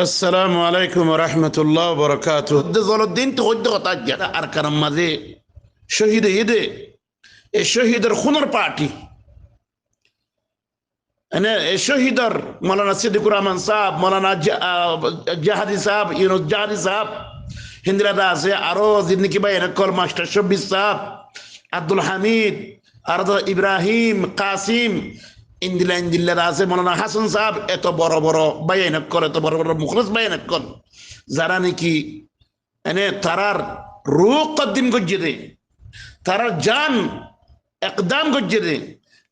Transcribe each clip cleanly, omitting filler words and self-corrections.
আসসালামু আলাইকুম রহমতুল্লাহ বরকাত। জলদ্দিন তো হদ্য কথা আর কারণ মাঝে শহীদ ঈদে এই শহীদের খুনের পার্টি শহীদর মৌলানা সিদ্দিকুর রহমান সাহেব, মৌলানা জাহাদি সাহেব, ইউনুস জাহাদি সাহেব, হিন্দিরাদা আছে আরো জিন্দিকি ভাই কল মাস্টার শব্বির সাহেব, আব্দুল হামিদ, আর ইব্রাহিম কাসিম, ইন্দিল্লা আছে মৌলানা হাসান সাহেব, এত বড় বড় বাইনাক কল, এত বড় বড় মুখলস বাইনাক কল, যারা নাকি তারার রূপ কদ্দিম গজ্জে দে, তারার জান একদম গজ্জে দে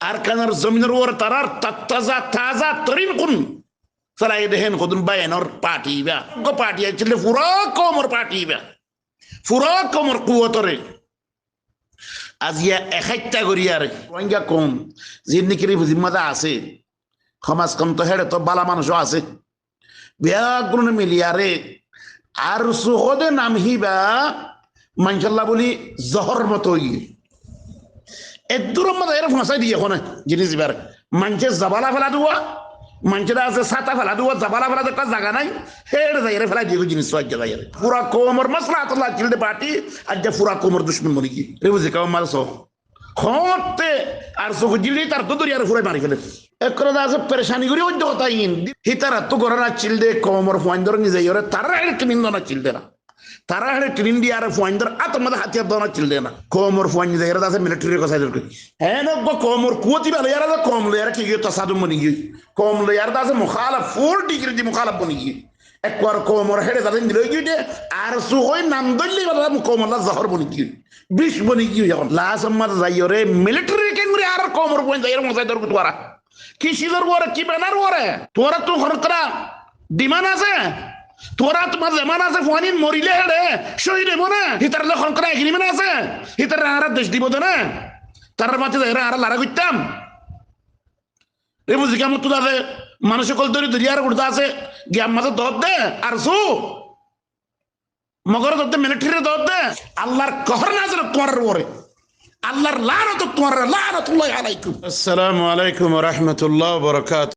আর কানার জমিনের ওর তারার তাজা তাজা তরিন কোন চালাই দেখেন কদুন বাইনর পার্টি বা পার্টি আইছিল পুরো কমর পার্টি বা পুরো কমর কুয়তরে আজিয়া একাইটা করি আর রোহিঙ্গা কম জিন্দিকিরি জিম্মাদা আছে সমাজ কম তো হেড়ে তো বালা মানুষও আছে ব্যাগুলো মিলিয়ারে আর সুহদে নাম হিবা মানসাল্লাহ বলি জহর মতো এদুর মধ্যে এর ফাঁসাই দিয়ে এখন জিনিস এবার মানুষে জাবালা ফেলা দেওয়া মানুষের আছে ছাতা ফেলা দেওয়া জাবালা ফেলা একটা জায়গা নাই হেড়ে যাই ফেলা দিয়ে জিনিস যাই পুরা কোমর মশলা আতলা চিলতে পার্টি আর যে পুরা কোমর দুশ্মন মনে কি রে বুঝে কেমন মারছ খতে আর চোখ জিলি তার তো দরিয়ার ফুরাই মারি ফেলে এক করে আছে পেরেশানি করি অন্য কথা ইন হিতার তো ঘরে না চিলদে কোমর ফোন ধরে নিজে তারা একটু নিন্দ না চিলতে না তারা হেড়ে ট্রেন দিয়ে আর ফোয়াইন্দর আতমদা হাতিয়ার দনা চিলদে না কোমর ফোয়াইন যায় এরা আছে মিলিটারি কথা দরকার হ্যাঁ না কোমর কুয়তি ভালো এরা কম লো এরা কি গিয়ে তাসাদুম বনি গিয়ে কম লো এরা আছে মুখালাফ 4 ডিগ্রি দি মুখালাফ বনি গিয়ে একবার কোমর হেড়ে যাবেন দিল গিয়ে আর সুহই নাম দল্লি বালা কোমরলা জহর বনি গিয়ে 20 বনি গিয়ে এখন লাস আম্মাদ যাইরে মিলিটারি কেঙ্গুরি আর কোমর ফোয়াইন যায় এর মজাই দরকার তোরা কি সিজর ওরে কি ব্যানার ওরে তোরা তো খরকরা ডিমান্ড আছে তোরা তোমার যেমন আছে ফোয়ানিন মরিলে হেড়ে শহীদ হইব না হিতার যখন করে এগ্রিমেন্ট আছে হিতার আর দেশ দিব না তার মাঝে এরা আর লারা করতাম এ বুঝি কেমন তো আছে মানুষ সকল ধরে দরিয়ার উঠতে আছে গিয়ার মাঝে দর দে আর সু মগর দর দে মিলিটারি দর দে আল্লাহর কহর না আছে তোমার উপরে আল্লাহর লানত তোমার লানতুল্লাহ আলাইকুম। আসসালামু আলাইকুম রহমতুল্লাহ বরকাত।